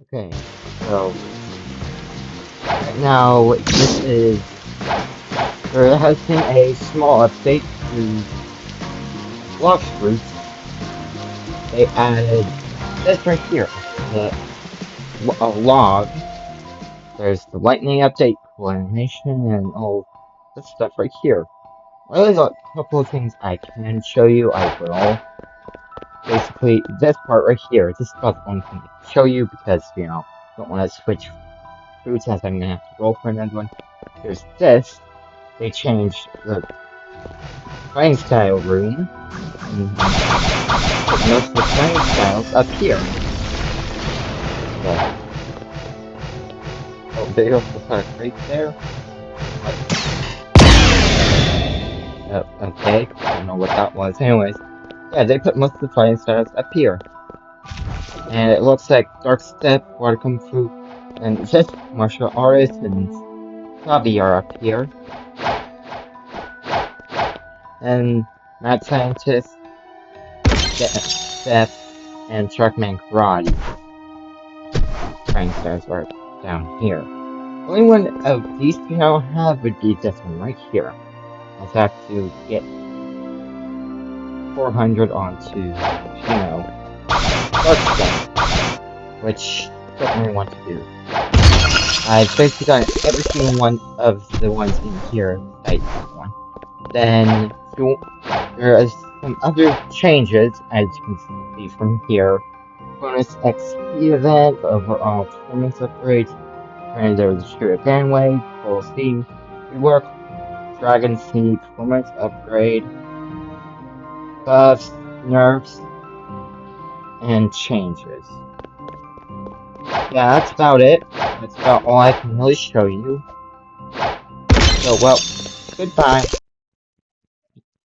Okay, so right now this is there has been a small update to Blox routes. They added this right here, a log. There's the lightning update, coordination, and all this stuff right here. Well, there's a couple of things I can show you. I will. Basically, this part right here. This is about the only thing I can show you because don't want to switch routes as I'm gonna have to roll for another one. There's this. They changed the playing style room, and put most of the playing styles up here. So, oh, they also put it right there. Oh, okay, I don't know what that was. Anyways, yeah, they put most of the playing styles up here. And it looks like Dark Step, Water Kung Fu, and this martial artist and Sabi are up here. And Mad Scientist, Step, and Sharkman Karate. Playing styles are down here. Only one of these two I don't have would be this one right here. I'll have to get 400 onto, Dark Step, which I don't really want to do. I've basically got every single one of the ones in here, besides that one. Then, there are some other changes, as you can see from here. Bonus XP event, overall performance upgrades, Translator Distributed Bandwave, Full Steam, Rework, Dragon Seed performance upgrade, buffs, nerfs, and changes. Yeah, that's about it. That's about all I can really show you. So, well, goodbye.